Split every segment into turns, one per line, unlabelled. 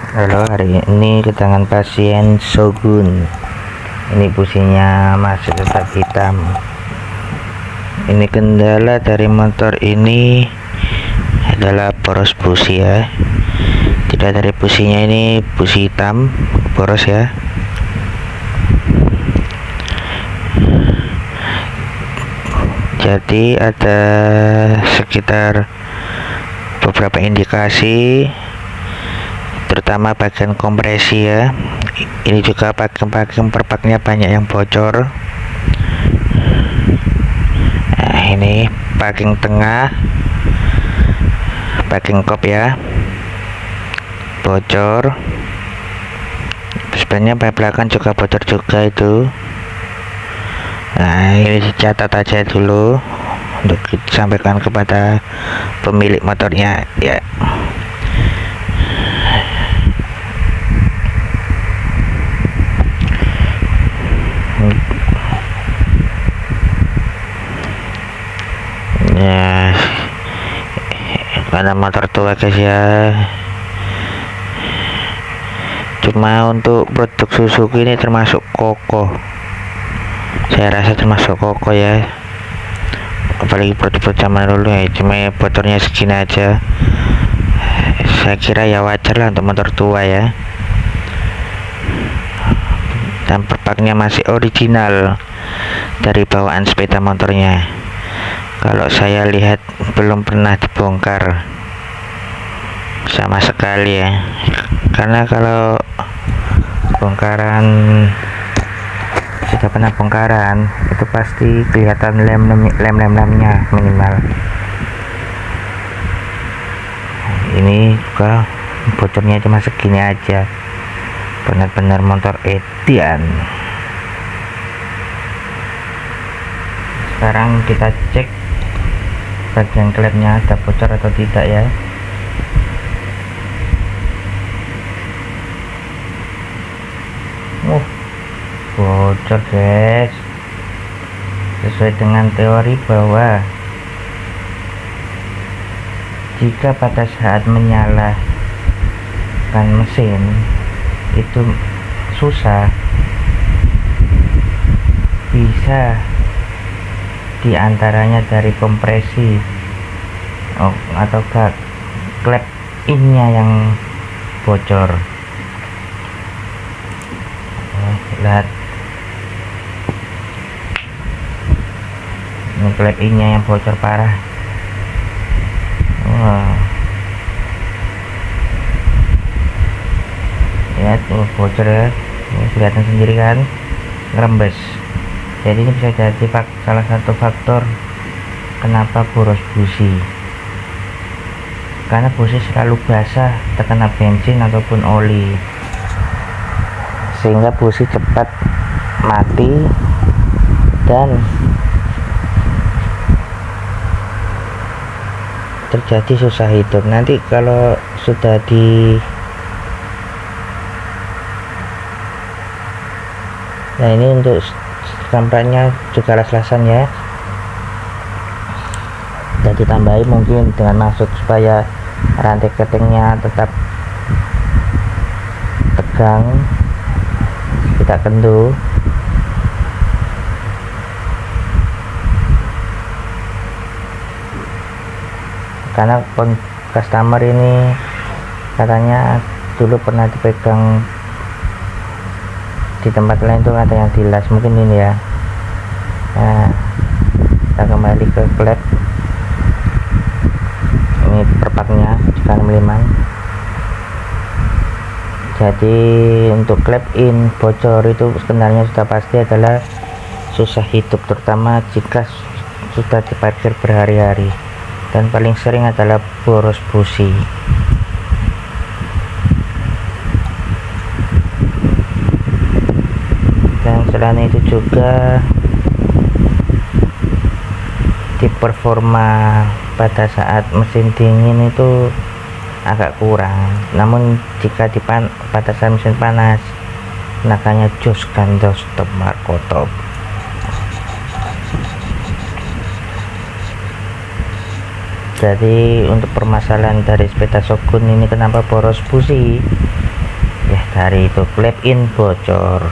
Halo, hari ini kedatangan pasien Shogun. Ini businya masih tetap hitam. Ini kendala dari motor ini adalah poros busi ya. Tidak, dari businya ini busi hitam poros ya. Jadi ada sekitar beberapa indikasi, terutama bagian kompresi ya. Ini juga bagian perpaknya banyak yang bocor. Nah, ini bagian tengah, bagian kop ya, bocor. Sebenarnya bagian belakang juga bocor juga itu. Nah, ini dicatat aja dulu untuk disampaikan kepada pemilik motornya ya. Ya, karena motor tua guys ya. Cuma untuk produk Suzuki ini termasuk kokoh, saya rasa termasuk kokoh ya, apalagi produk zaman dulu ya. Cuma ya, motornya segini aja, saya kira ya wajar lah untuk motor tua ya. Dan perpaknya masih original dari bawaan sepeda motornya. Kalau saya lihat belum pernah dibongkar sama sekali ya, karena kalau bongkaran, sudah pernah bongkaran itu pasti kelihatan lem-lemnya minimal. Ini juga bocornya cuma segini aja, benar-benar motor edian. Sekarang kita cek bagian klepnya ada bocor atau tidak ya. Bocor guys, sesuai dengan teori bahwa jika pada saat menyalakan mesin itu susah, bisa diantaranya dari kompresi atau klep innya yang bocor. Lihat, ini klep innya yang bocor parah. Lihat tuh bocor ya, ini kelihatan sendiri kan, ngerembes. Jadi ini bisa jadi salah satu faktor kenapa boros busi, karena busi selalu basah terkena bensin ataupun oli, sehingga busi cepat mati dan terjadi susah hidup. Nanti kalau sudah nah ini untuk tampaknya juga las-lasan ya, dan ditambahi mungkin dengan maksud supaya rantai ketingnya tetap tegang, tidak kendu. Karena customer ini katanya dulu pernah dipegang di tempat lain tuh, ada yang dilas, mungkin ini ya. Nah, kita kembali ke klep. Ini perpaknya juga meliman. Jadi untuk klep in bocor itu sebenarnya sudah pasti adalah susah hidup, terutama jika sudah diparkir berhari-hari, dan paling sering adalah boros busi. Dan selain itu juga di performa pada saat mesin dingin itu agak kurang. Namun jika pada saat mesin panas, tenaganya jos gandos top markotop. Jadi untuk permasalahan dari sepeda Shogun ini kenapa boros busi, dari itu klep in bocor.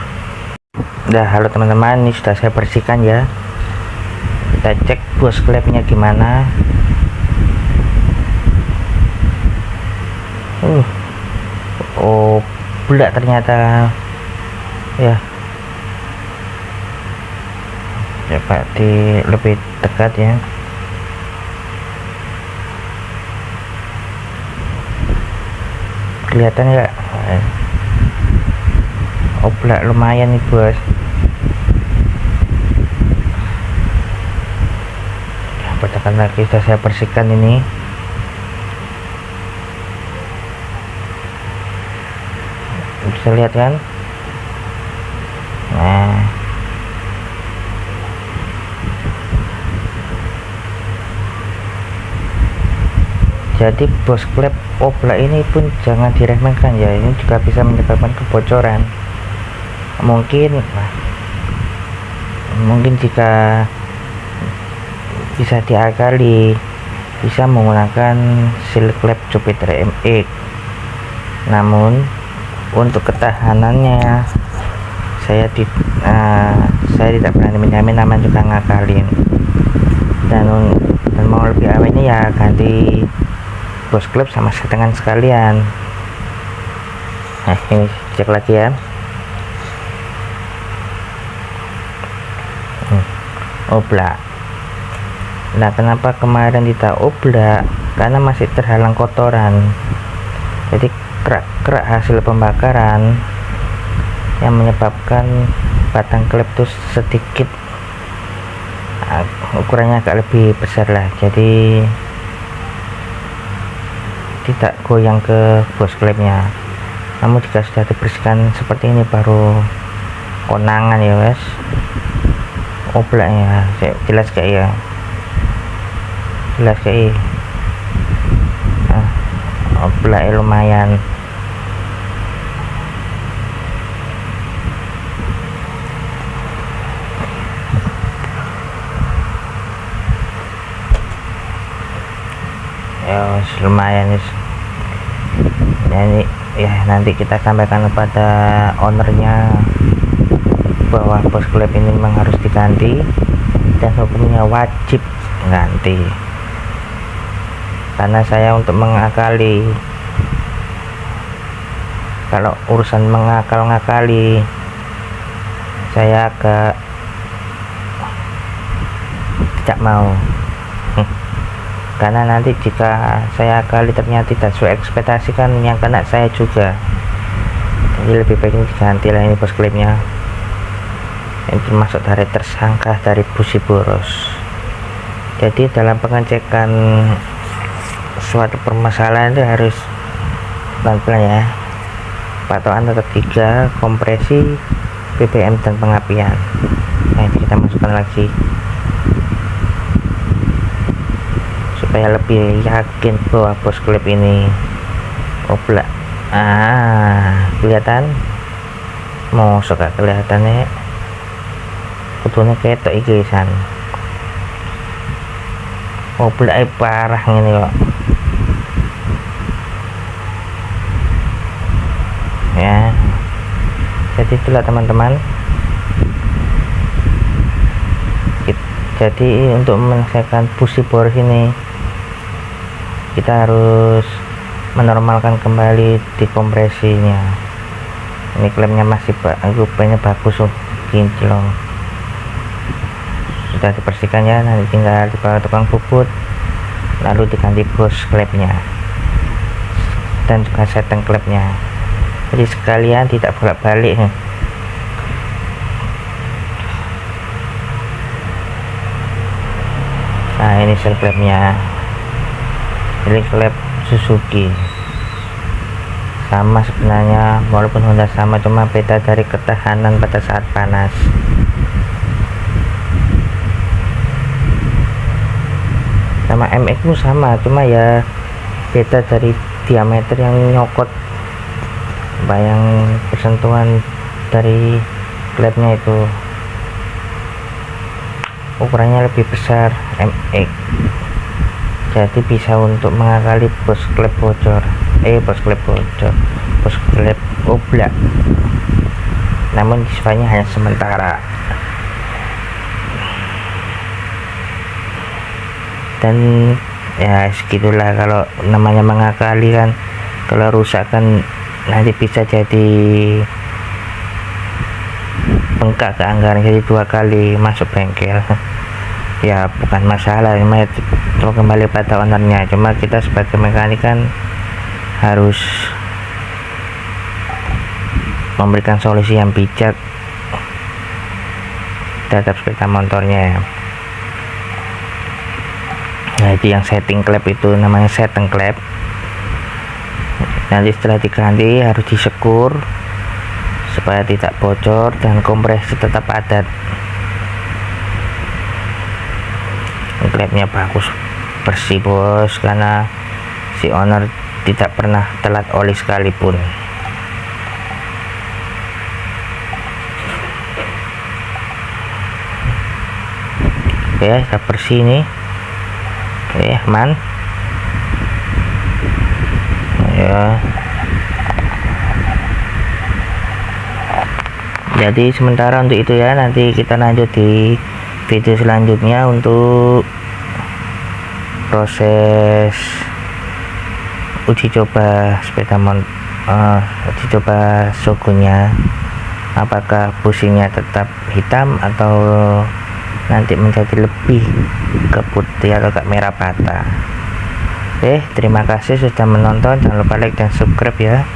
Udah, halo teman-teman, ini sudah saya bersihkan ya. Kita cek bos klepnya gimana. Oh, bulat ternyata ya. Coba di lebih dekat ya. Kelihatan nggak? Oblak lumayan nih bos. Tekan lagi, sudah saya bersihkan ini. Bisa lihat kan? Nah, jadi bos klep oblak ini pun jangan diremehkan ya, ini juga bisa menyebabkan kebocoran. Mungkin jika bisa diakali, bisa menggunakan seal klep Jupiter MX. Namun untuk ketahanannya saya tidak berani menjamin, namanya juga ngakalin. Dan mau lebih awetnya ya ganti bos klep sama setengan sekalian. Nah, ini cek lagi ya. Oblak. Nah, kenapa kemarin tidak oblak? Karena masih terhalang kotoran. Jadi kerak-kerak hasil pembakaran yang menyebabkan batang klep itu sedikit ukurannya agak lebih besar lah. Jadi tidak goyang ke bos klepnya. Namun jika sudah dibersihkan seperti ini baru konangan ya guys. Oblaknya jelas gak ya? Jelas gak ya? Oblaknya lumayan. Ya lumayan ini ya, nanti kita sampaikan kepada ownernya bahwa bos klep ini memang harus diganti dan hukumnya wajib ganti. Karena saya untuk mengakali, kalau urusan mengakali saya agak tidak mau. Karena nanti jika saya akali ternyata tidak sesuai ekspektasi, kan yang kena saya juga. Jadi lebih baik ini diganti lah ini bos klepnya. Ini termasuk dari tersangka dari busi boros. Jadi dalam pengecekan suatu permasalahan itu harus pelan-pelan ya. Patokan tetap 3, kompresi, BBM dan pengapian. Nah, ini kita masukkan lagi supaya lebih yakin bahwa bos klep ini oblak. Kelihatan? Mau suka kelihatannya kudune ketok iki san. Oblak parah ini kok. Ya. Jadi itulah teman-teman. Jadi untuk menyelesaikan busi boros ini kita harus menormalkan kembali di kompresinya. Ini klemnya masih rupanya bagus, kinclong. Sudah dibersihkan ya, nanti tinggal dibawa tukang puput lalu diganti bos klepnya dan juga setting klepnya. Jadi sekalian tidak bolak-balik. Nah, ini seal klepnya. Ini klep Suzuki sama sebenarnya, walaupun Honda sama, cuma beda dari ketahanan pada saat panas. Sama MX mu sama, cuma ya beda dari diameter yang nyokot, bayang persentuhan dari klepnya itu ukurannya lebih besar MX, jadi bisa untuk mengakali bos klep bocor, bos klep oblak, namun sifatnya hanya sementara. Dan ya segitulah, kalau namanya mengakali kan, kalau rusak kan nanti bisa jadi bengkak ke anggaran, jadi 2 kali masuk bengkel. Ya bukan masalah, ini kembali pada ownernya, cuma kita sebagai mekanik kan harus memberikan solusi yang bijak terhadap sepeda motornya. Nah itu yang setting klep, itu namanya setting klep. Nanti setelah diganti harus disekur supaya tidak bocor dan kompresi tetap padat. Klepnya bagus, bersih bos, karena si owner tidak pernah telat oli sekalipun. Oke, sudah bersih nih. Oke, aman ya. Jadi sementara untuk itu ya, nanti kita lanjut di video selanjutnya untuk proses uji coba uji coba Shogunnya, apakah businya tetap hitam atau nanti menjadi lebih ke putih atau ke merah bata. Oke, terima kasih sudah menonton, jangan lupa like dan subscribe ya.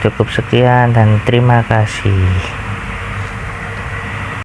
Cukup sekian dan terima kasih.